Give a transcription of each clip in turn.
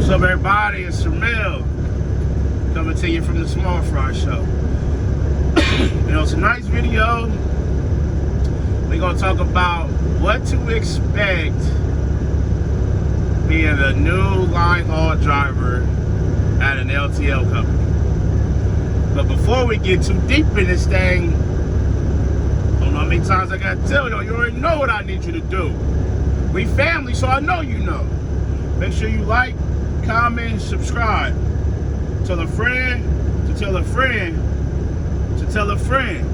What's up, everybody? It's Jamil coming to you from the Small Fry Show. Tonight's video, we're gonna talk about what to expect being a new line haul driver at an LTL company. But before we get too deep in this thing, I don't know how many times I gotta tell you, you already know what I need you to do. We family, so I know you know. Make sure you like, comment, subscribe. Tell a friend to tell a friend to tell a friend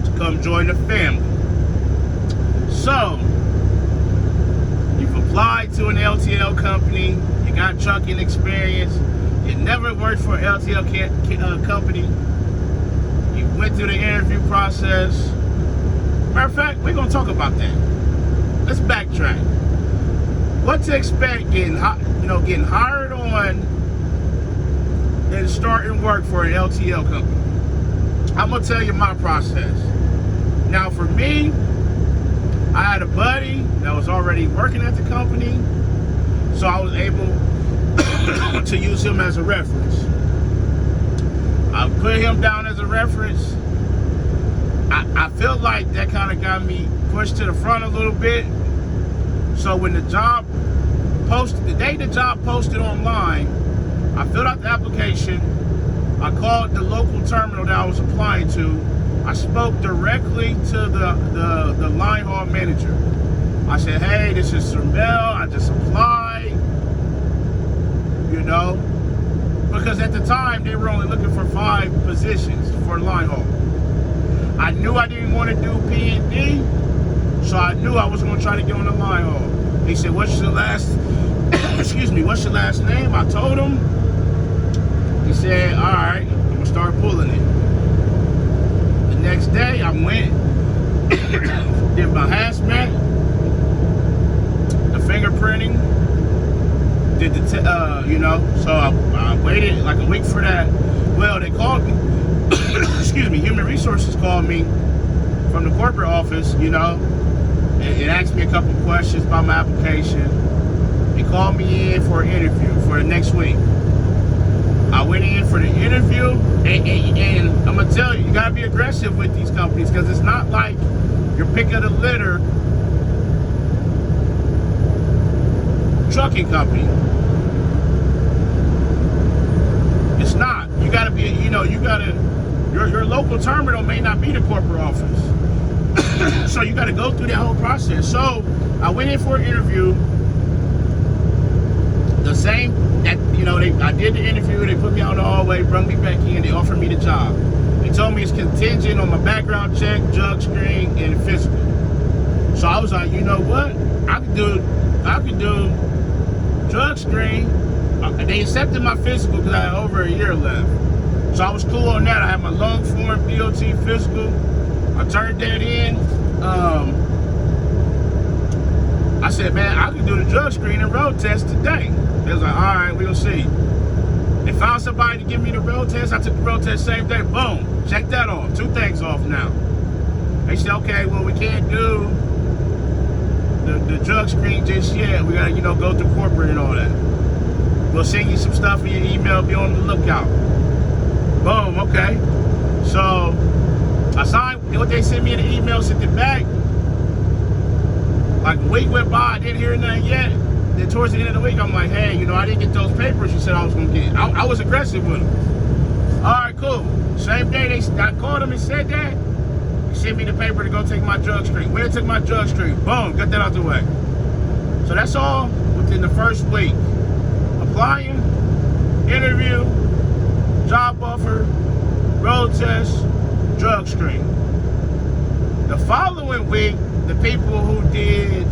to come join the family. So, you've applied to an LTL company, you got trucking experience, you never worked for an LTL company, you went through the interview process. Matter of fact, we're gonna talk about that. Let's backtrack. What to expect getting hired on and starting work for an LTL company. I'm gonna tell you my process. Now for me, I had a buddy that was already working at the company, so I was able to use him as a reference. I put him down as a reference. I feel like that kind of got me pushed to the front a little bit. So when the job posted, the day the job posted online, I filled out the application. I called the local terminal that I was applying to. I spoke directly to the line haul manager. I said, hey, this is Sir Mel. I just applied, because at the time they were only looking for 5 positions for line haul. I knew I didn't want to do P&D, so I knew I was going to try to get on the line haul. He said, what's your last name? I told him. He said, all right, I'm going to start pulling it. The next day, I went, did my hazmat, the fingerprinting, did the, so I waited like a week for that. Well, they called me, Human Resources called me from the corporate office, and asked me a couple questions about my application. They called me in for an interview for the next week. I went in for the interview, and I'm gonna tell you, you gotta be aggressive with these companies, because it's not like you're pick of the litter trucking company. It's not. You gotta be, your local terminal may not be the corporate office. So you gotta go through that whole process. So I went in for an interview. I did the interview, they put me out in the hallway, brought me back in, they offered me the job. They told me it's contingent on my background check, drug screen, and physical. So I was like, you know what? I could do drug screen. They accepted my physical because I had over a year left. So I was cool on that. I had my long form DOT physical. I turned that in. I said, man, I can do the drug screen and road test today. They was like, all right, we'll see. They found somebody to give me the road test. I took the road test same day. Boom, check that off. 2 things off now. They said, okay, well, we can't do the drug screen just yet. We gotta, go through corporate and all that. We'll send you some stuff in your email. Be on the lookout. Boom, okay. So I signed what they sent me in the email, sent it back. Like a week went by, I didn't hear nothing yet. Then towards the end of the week, I'm like, hey, I didn't get those papers you said I was gonna get. I was aggressive with them. All right, cool. Same day I called them and said that. They sent me the paper to go take my drug screen. When I took my drug screen, boom, got that out the way. So that's all within the first week. Applying, interview, job offer, road test, drug screen. The following week, the people who did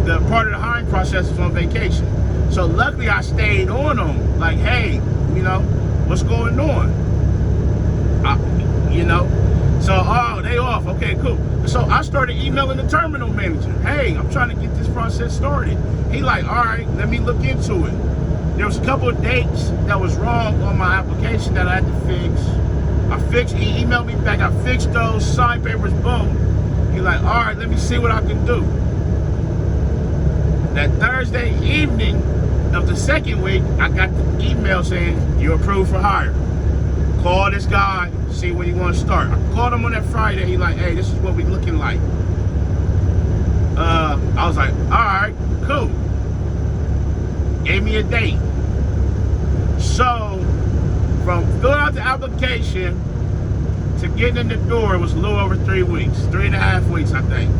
the part of the hiring process was on vacation. So luckily I stayed on them, like, hey, what's going on? So, they off, okay, cool. So I started emailing the terminal manager, hey, I'm trying to get this process started. He like, all right, let me look into it. There was a couple of dates that was wrong on my application that I had to fix. He emailed me back, I fixed those, signed papers, boom. He like, all right, let me see what I can do. Thursday evening of the second week, I got the email saying, you're approved for hire. Call this guy, see when he want to start. I called him on that Friday. He like, hey, this is what we looking like. I was like, all right, cool. Gave me a date. So, from filling out the application to getting in the door, it was a little over 3 weeks, 3.5 weeks, I think.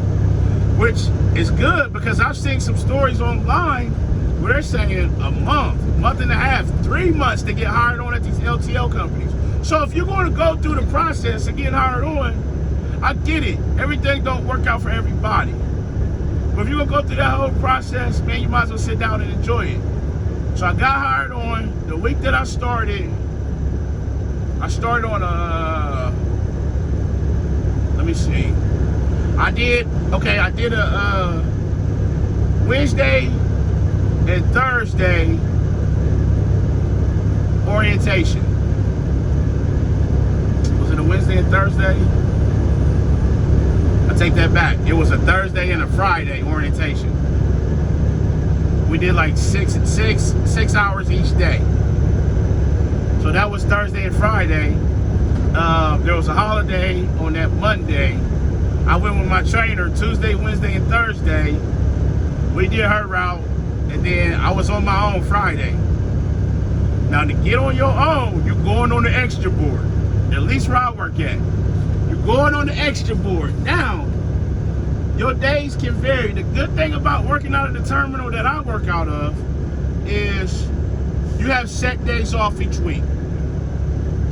Which is good because I've seen some stories online where they're saying a month and a half, 3 months to get hired on at these LTL companies. So if you're going to go through the process of getting hired on, I get it. Everything don't work out for everybody. But if you're going to go through that whole process, man, you might as well sit down and enjoy it. So I got hired on the week that I started on let me see. I did a Wednesday and Thursday orientation. Was it a Wednesday and Thursday? I take that back. It was a Thursday and a Friday orientation. We did like six hours each day. So that was Thursday and Friday. There was a holiday on that Monday. I went with my trainer Tuesday, Wednesday, and Thursday. We did her route, and then I was on my own Friday. Now to get on your own, you're going on the extra board. At least where I work at. You're going on the extra board. Now, your days can vary. The good thing about working out of the terminal that I work out of is you have set days off each week.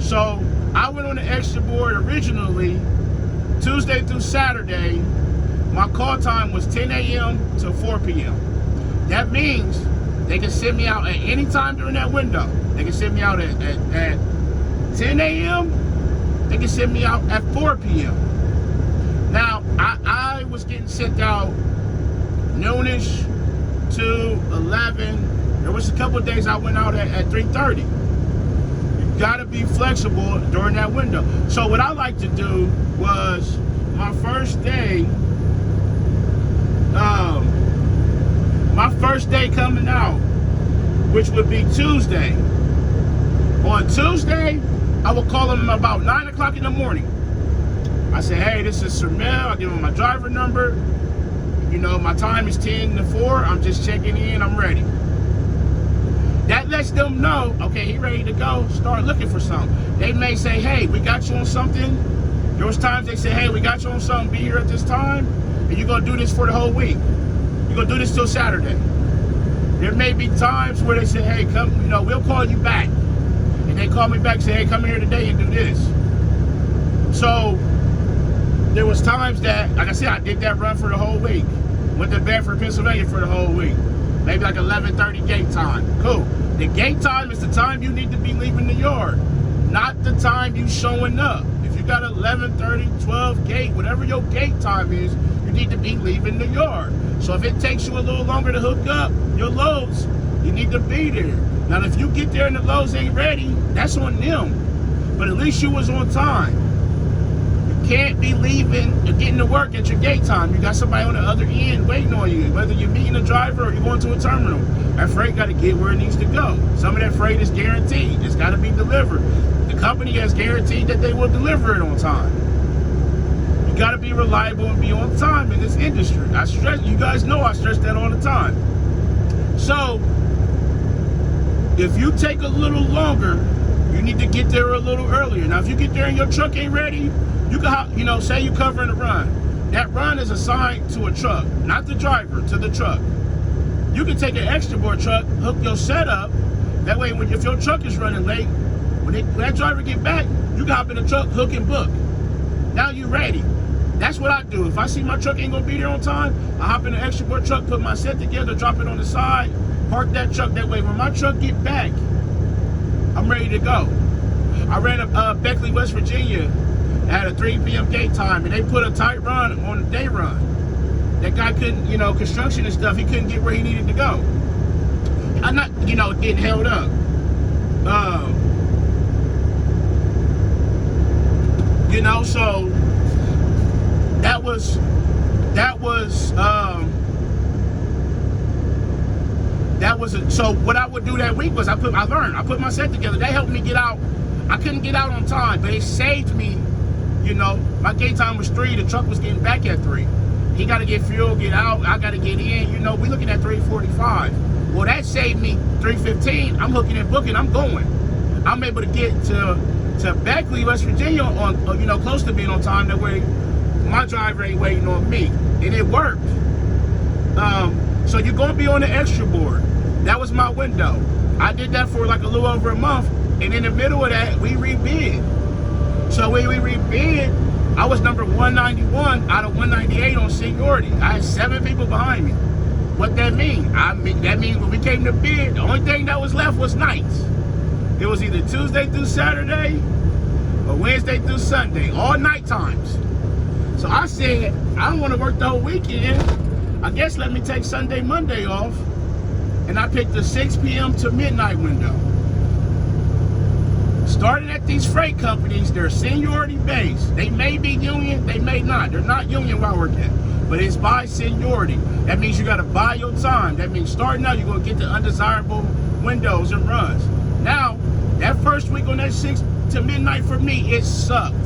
So I went on the extra board originally Tuesday through Saturday. My call time was 10 a.m. to 4 p.m. That means they can send me out at any time during that window. They can send me out at 10 a.m. They can send me out at 4 p.m. Now, I was getting sent out noonish to 11. There was a couple of days I went out at 3:30. You gotta be flexible during that window. So what I like to do was my first day coming out, which would be Tuesday. On Tuesday, I would call them about 9 o'clock in the morning. I say, hey, this is Sir Mel. I give him my driver number. You know, my time is 10 to 4. I'm just checking in. I'm ready. That lets them know, okay, he ready to go. Start looking for something. They may say, hey, we got you on something. There was times they say, hey, we got you on something. Be here at this time. And you're going to do this for the whole week. You're going to do this till Saturday. There may be times where they say, hey, come, you know, we'll call you back. And they call me back and say, hey, come here today and do this. So there was times that, like I said, I did that run for the whole week. Went to Bedford, Pennsylvania for the whole week. Maybe like 11:30 gate time. Cool. The gate time is the time you need to be leaving the yard, not the time you showing up. If you got 11:30, 12 gate, whatever your gate time is, you need to be leaving the yard. So if it takes you a little longer to hook up your loads, you need to be there. Now, if you get there and the loads ain't ready, that's on them. But at least you was on time. You can't be leaving or getting to work at your gate time. You got somebody on the other end waiting on you. Whether you're meeting a driver or you're going to a terminal, that freight got to get where it needs to go. Some of that freight is guaranteed. It's got to be delivered. The company has guaranteed that they will deliver it on time. You got to be reliable and be on time in this industry. I stress, you guys know I stress that all the time. So, if you take a little longer, you need to get there a little earlier. Now, if you get there and your truck ain't ready, you can, you know, say you're covering a run. That run is assigned to a truck, not the driver, to the truck. You can take an extra board truck, hook your setup. That way, if your truck is running late, when that driver get back, you can hop in the truck, hook and book. Now you ready. That's what I do. If I see my truck ain't gonna be there on time, I hop in the extra board truck, put my set together, drop it on the side, park that truck. That way, when my truck get back, I'm ready to go. I ran up Beckley, West Virginia. I had a 3 p.m. gate time, and they put a tight run on the day run. That guy couldn't, you know, construction and stuff, he couldn't get where he needed to go. I'm not, you know, getting held up. You know, so that was So what I would do that week was I put my set together. That helped me get out. I couldn't get out on time, but it saved me. You know, my gate time was 3. The truck was getting back at 3. He got to get fuel, get out. I got to get in. You know, we looking at 3:45. Well, that saved me 3:15. I'm hooking and booking. I'm going. I'm able to get to Beckley, West Virginia on, you know, close to being on time. That way, my driver ain't waiting on me, and it worked. So you're gonna be on the extra board. That was my window. I did that for like a little over a month, and in the middle of that, we rebid. So when we rebid, I was number 191 out of 198 on seniority. I had 7 people behind me. What that mean? That means when we came to bid, the only thing that was left was nights. It was either Tuesday through Saturday or Wednesday through Sunday, all night times. So I said, I don't want to work the whole weekend. I guess let me take Sunday, Monday off. And I picked the 6 p.m. to midnight window. Starting at these freight companies, they're seniority based. They may be union, they may not. They're not union where I work at, but it's by seniority. That means you got to buy your time. That means starting out, you're going to get the undesirable windows and runs. Now, that first week on that 6 to midnight for me, it sucked.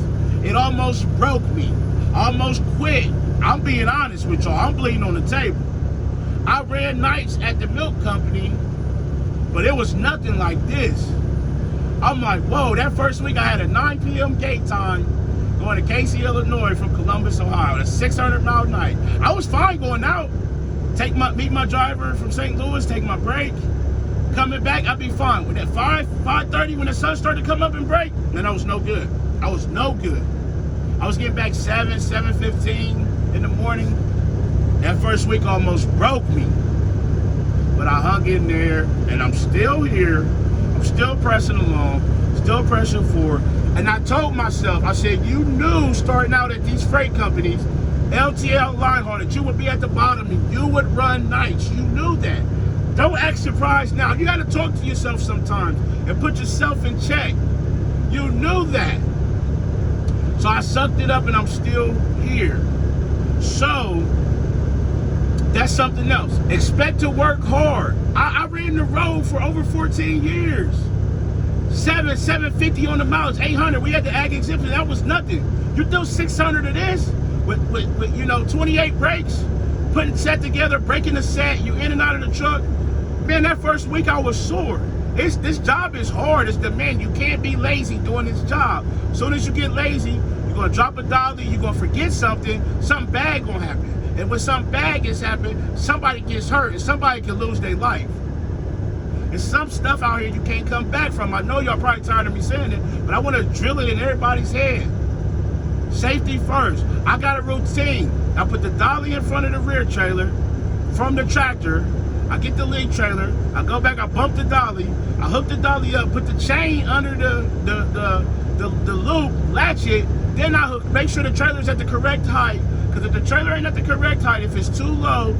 It almost broke me. I almost quit. I'm being honest with y'all. I'm bleeding on the table. I ran nights at the milk company, but it was nothing like this. I'm like, whoa, that first week I had a 9 p.m. gate time going to Casey, Illinois from Columbus, Ohio. A 600-mile night. I was fine going out. Meet my driver from St. Louis, take my break. Coming back, I'd be fine. When at 5:30, when the sun started to come up and break, then I was no good. I was no good. I was getting back 7:15 in the morning. That first week almost broke me. But I hung in there, and I'm still here. I'm still pressing along, still pressing forward. And I told myself, I said, you knew starting out at these freight companies, LTL linehaul, that you would be at the bottom and you would run nights. You knew that. Don't act surprised now. You got to talk to yourself sometimes and put yourself in check. You knew that. So I sucked it up and I'm still here. So that's something else. Expect to work hard. I ran the road for over 14 years. 750 on the miles, 800. We had the ag exemption. That was nothing. You do 600 of this with you know 28 brakes, putting set together, breaking the set. You in and out of the truck. Man, that first week I was sore. This job is hard. It's demanding. You can't be lazy doing this job. As soon as you get lazy, you're gonna drop a dolly. You're gonna forget something. Something bad gonna happen. And when something bad gets happened, somebody gets hurt and somebody can lose their life. There's some stuff out here you can't come back from. I know y'all probably tired of me saying it, but I want to drill it in everybody's head. Safety first. I got a routine. I put the dolly in front of the rear trailer from the tractor. I get the lead trailer. I go back, I bump the dolly. I hook the dolly up, put the chain under the loop, latch it. Then I hook, make sure the trailer's at the correct height. Because if the trailer ain't at the correct height, if it's too low,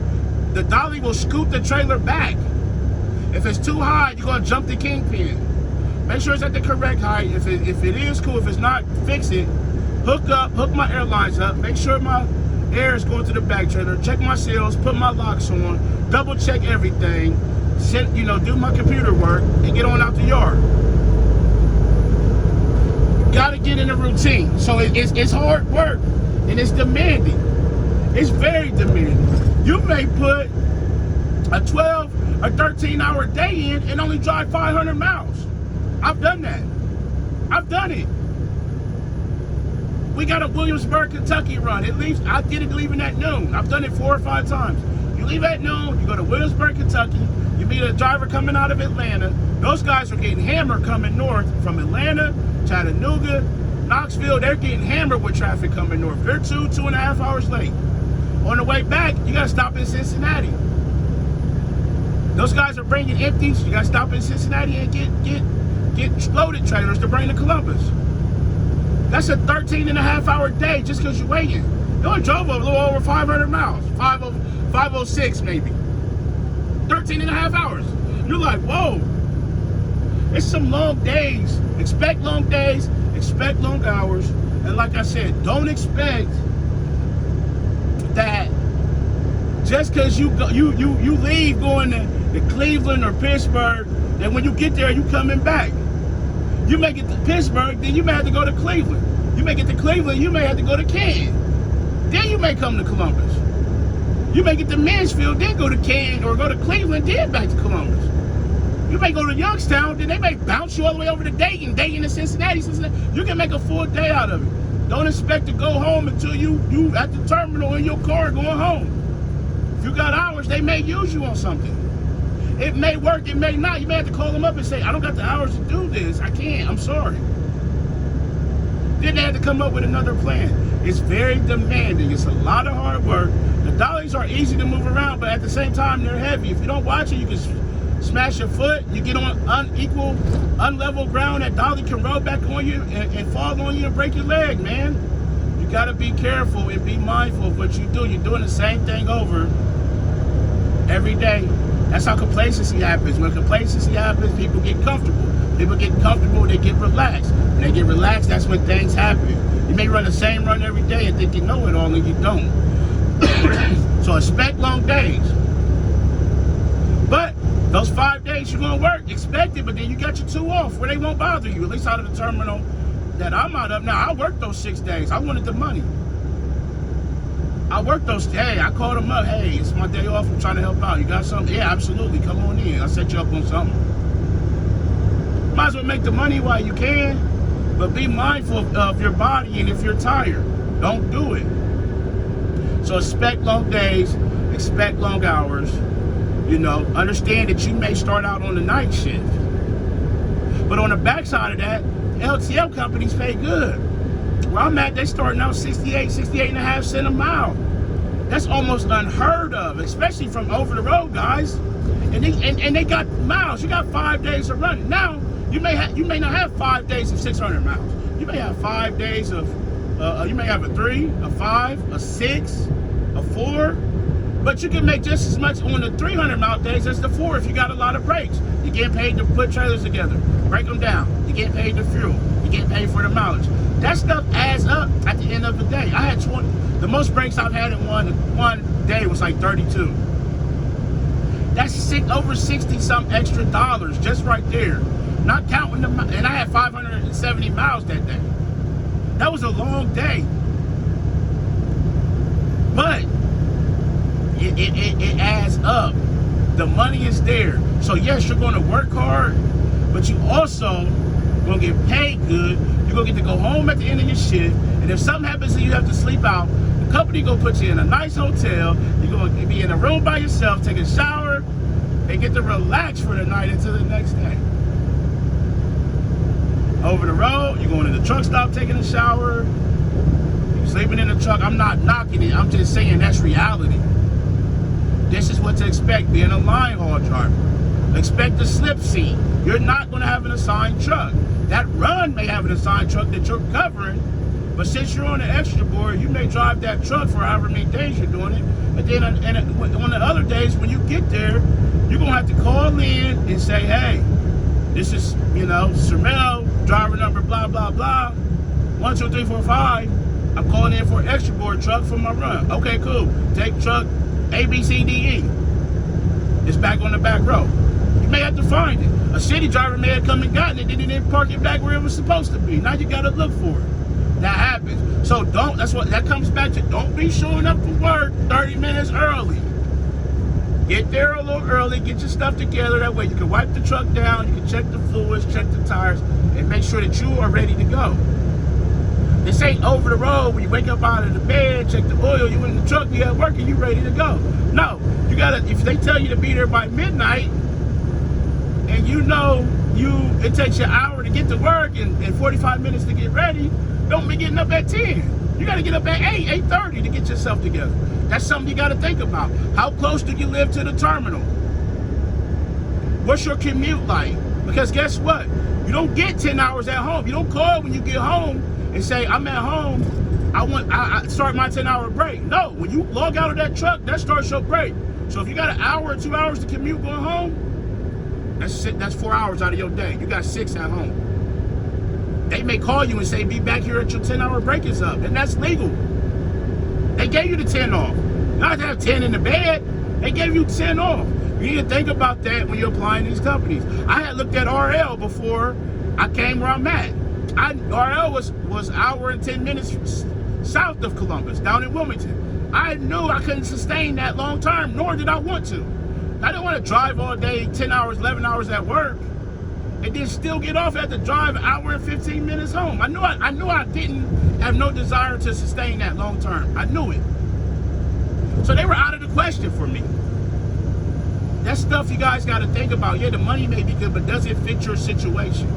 the dolly will scoop the trailer back. If it's too high, you're gonna jump the kingpin. Make sure it's at the correct height. If it is cool, if it's not, fix it. Hook my airlines up. Make sure my air is going to the back trailer. Check my seals, put my locks on, double check everything. Do my computer work and get on out the yard. Gotta get in a routine. So it's hard work and it's demanding. It's very demanding. You may put a 12 or 13-hour day in and only drive 500 miles. I've done that. I've done it. We got a Williamsburg, Kentucky run. It leaves, I did it leaving at noon. I've done it 4 or 5 times. You leave at noon, you go to Williamsburg, Kentucky, you meet a driver coming out of Atlanta. Those guys are getting hammered coming north from Atlanta, Chattanooga, Knoxville. They're getting hammered with traffic coming north. They're 2.5 hours late. On the way back, you gotta stop in Cincinnati. Those guys are bringing empties. You gotta stop in Cincinnati and get loaded trailers to bring to Columbus. That's a 13.5-hour day just because you're waiting. You only drove a little over 500 miles, 506 maybe. 13.5 hours. You're like, whoa. It's some long days. Expect long days, expect long hours. And like I said, don't expect that just because you leave going to Cleveland or Pittsburgh, and when you get there, you coming back. You make it to Pittsburgh, then you may have to go to Cleveland. You make it to Cleveland, you may have to go to Canton. Then you may come to Columbus. You may get to Mansfield, then go to Canton, or go to Cleveland, then back to Columbus. You may go to Youngstown, then they may bounce you all the way over to Dayton to Cincinnati. You can make a full day out of it. Don't expect to go home until you at the terminal in your car going home. If you got hours, they may use you on something. It may work, it may not. You may have to call them up and say, I don't got the hours to do this. I can't, I'm sorry. Then they have to come up with another plan. It's very demanding. It's a lot of hard work. The dollies are easy to move around, but at the same time, they're heavy. If you don't watch it, you can smash your foot. You get on unequal, unlevel ground. That dolly can roll back on you and fall on you and break your leg, man. You got to be careful and be mindful of what you do. You're doing the same thing over every day. That's how complacency happens. When complacency happens, people get comfortable. People get comfortable, they get relaxed. When they get relaxed, that's when things happen. You may run the same run every day and think you know it all, and you don't. So expect long days. But those 5 days you're gonna work, expect it, but then you got your 2 off where they won't bother you, at least out of the terminal that I'm out of. Now, I worked those 6 days. I wanted the money. I worked those days. I called them up. Hey, it's my day off. I'm trying to help out. You got something? Yeah, absolutely. Come on in. I'll set you up on something. Might as well make the money while you can, but be mindful of your body, and if you're tired, don't do it. So expect long days, expect long hours. You know, understand that you may start out on the night shift. But on the backside of that, LTL companies pay good. Where I'm at, they starting out 68 and a half cents a mile. That's almost unheard of, especially from over the road guys. And they got miles. You got 5 days of running. Now, you may not have 5 days of 600 miles. You may have 5 days of, you may have a 3, a 5, a 6, a 4, but you can make just as much on the 300-mile days as the 4 if you got a lot of breaks. You get paid to put trailers together, break them down. You get paid to fuel. You get paid for the mileage. That stuff adds up at the end of the day. I had 20. The most breaks I've had in one day was like 32. That's over 60 some extra dollars just right there. Not counting the, and I had 570 miles that day. That was a long day. But it adds up. The money is there. So yes, you're going to work hard, but you also going to get paid good. You're going to get to go home at the end of your shift. And if something happens and you have to sleep out, the company going to put you in a nice hotel. You're going to be in a room by yourself, take a shower, and get to relax for the night until the next day. Over the road, you're going to the truck stop, taking a shower, you're sleeping in the truck. I'm not knocking it. I'm just saying that's reality. This is what to expect being a line haul driver. Expect a slip seat. You're not going to have an assigned truck. That run may have an assigned truck that you're covering, but since you're on the extra board, you may drive that truck for however many days you're doing it. And then on the other days, when you get there, you're going to have to call in and say, hey, this is, you know, Sermel, driver number blah, blah, blah, 1, 2, 3, 4, 5. I'm calling in for an extra board truck for my run. Okay, cool. Take truck A, B, C, D, E. It's back on the back row. You may have to find it. A city driver may have come and gotten it, then he didn't park it back where it was supposed to be. Now you got to look for it. That happens. So that comes back to, don't be showing up for work 30 minutes early. Get there a little early, get your stuff together. That way you can wipe the truck down, you can check the fluids, check the tires, and make sure that you are ready to go. This ain't over the road when you wake up out of the bed, check the oil, you in the truck, you at work, and you ready to go. No, you gotta, if they tell you to be there by midnight, and you know it takes you an hour to get to work and 45 minutes to get ready, don't be getting up at 10. You gotta get up at 8, 8:30 to get yourself together. That's something you gotta think about. How close do you live to the terminal? What's your commute like? Because guess what? You don't get 10 hours at home. You don't call when you get home and say, I'm at home, I start my 10-hour break. No, when you log out of that truck, that starts your break. So if you got an hour or 2 hours to commute going home, that's 4 hours out of your day. You got 6 at home. They may call you and say, be back here at your 10-hour break is up, and that's legal. They gave you the 10 off. Not to have 10 in the bed. They gave you 10 off. You need to think about that when you're applying to these companies. I had looked at RL before I came where I'm at. RL was hour and 10 minutes south of Columbus, down in Wilmington. I knew I couldn't sustain that long term, nor did I want to. I didn't want to drive all day, 10 hours, 11 hours at work, and then still get off at the drive hour and 15 minutes home. I knew I didn't have no desire to sustain that long term. I knew it. So they were out of the question for me. That's stuff you guys got to think about. Yeah, the money may be good, but does it fit your situation?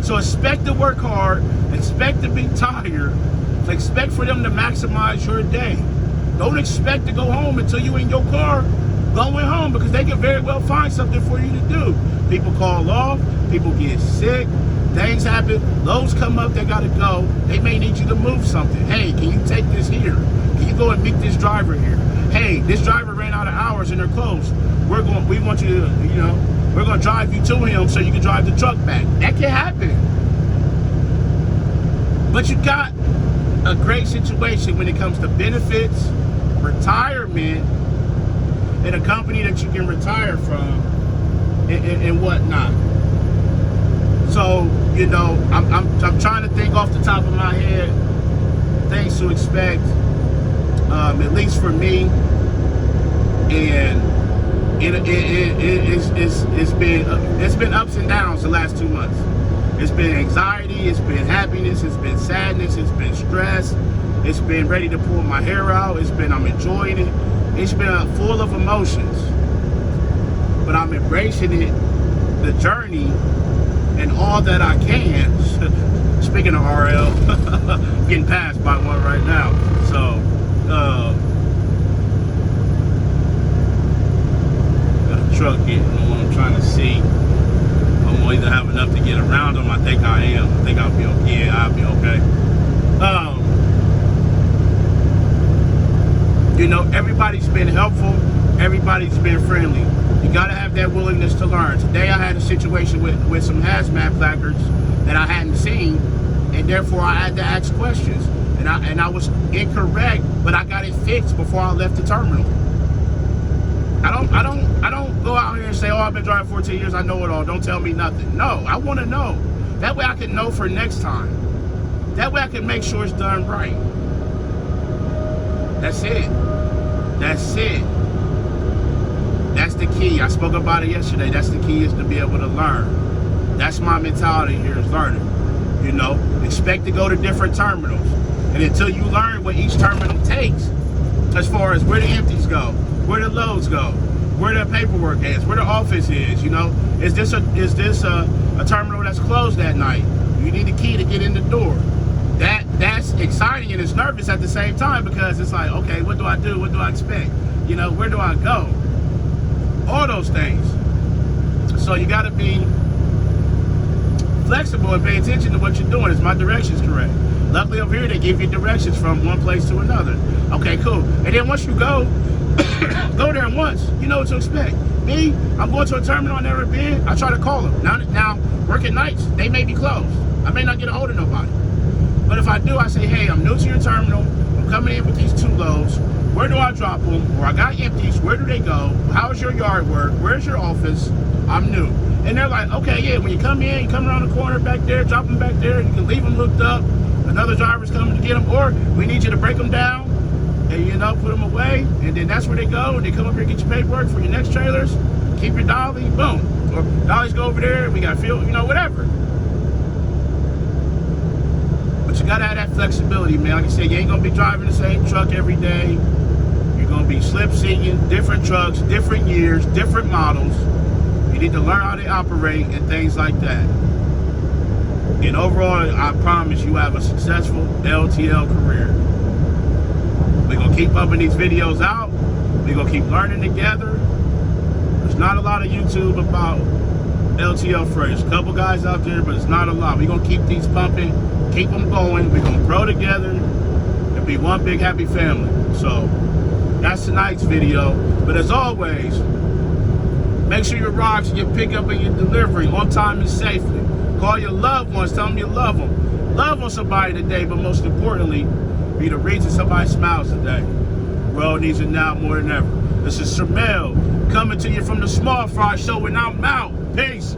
So expect to work hard, expect to be tired, expect for them to maximize your day. Don't expect to go home until you in your car going home, because they can very well find something for you to do. People call off, people get sick, things happen, loads come up, they gotta go. They may need you to move something. Hey, can you take this here? Can you go and meet this driver here? Hey, this driver ran out of hours and they're closed. We want you to, we're gonna drive you to him so you can drive the truck back. That can happen. But you got a great situation when it comes to benefits, retirement, and a company that you can retire from and whatnot. So, I'm trying to think off the top of my head things to expect, at least for me. And it's been ups and downs the last 2 months. It's been anxiety, it's been happiness, it's been sadness, it's been stress, it's been ready to pull my hair out, I'm enjoying it. It's been full of emotions, but I'm embracing it, the journey, and all that I can. Speaking of RL, getting passed by one right now. So, got a truck getting on. I'm trying to see. I'm gonna either have enough to get around them. I think I am. I think I'll be okay. Yeah, I'll be okay. Everybody's been helpful. Everybody's been friendly. You gotta have that willingness to learn. Today I had a situation with some hazmat placards that I hadn't seen, and therefore I had to ask questions. And I was incorrect, but I got it fixed before I left the terminal. I don't go out here and say, oh, I've been driving 14 years, I know it all, don't tell me nothing. No, I want to know. That way I can know for next time. That way I can make sure it's done right. That's it. That's it. That's the key. I spoke about it yesterday. That's the key, is to be able to learn. That's my mentality here, is learning. Expect to go to different terminals. And until you learn what each terminal takes, as far as where the empties go, where the loads go, where the paperwork is, where the office is, is this a terminal that's closed that night? You need a key to get in the door. That's exciting and it's nervous at the same time, because it's like, okay, what do I do? What do I expect? Where do I go? All those things. So you got to be flexible and pay attention to what you're doing. Is my directions correct? Luckily over here, they give you directions from one place to another. Okay, cool. And then once you go there once, you know what to expect. Me, I'm going to a terminal I've never been. I try to call them. Now, working nights, they may be closed. I may not get a hold of nobody. But if I do, I say, hey, I'm new to your terminal. I'm coming in with these 2 loads. Where do I drop them? Or I got empties. Where do they go? How's your yard work? Where's your office? I'm new. And they're like, okay, yeah, when you come in, you come around the corner back there, drop them back there. You can leave them hooked up. Another driver's coming to get them. Or we need you to break them down and, put them away. And then that's where they go. And they come up here and get your paperwork for your next trailers. Keep your dolly, boom. Or dollies go over there. We got fuel, whatever. But you gotta have that flexibility, man. Like I said, you ain't gonna be driving the same truck every day. You're gonna be slip seeing different trucks, different years, different models. You need to learn how they operate and things like that. And overall, I promise you have a successful LTL career. We're gonna keep pumping these videos out. We're gonna keep learning together. There's not a lot of YouTube about LTL Freight. There's a couple guys out there, but it's not a lot. We're gonna keep these pumping. Keep them going. We're gonna grow together and be one big happy family. So that's tonight's video. But as always, make sure your rocks and your pickup and your delivery on time and safely. Call your loved ones, tell them you love them. Love on somebody today, but most importantly, be the reason somebody smiles today. World needs it now more than ever. This is Shamel coming to you from the Small Fry Show, and I'm out. Peace.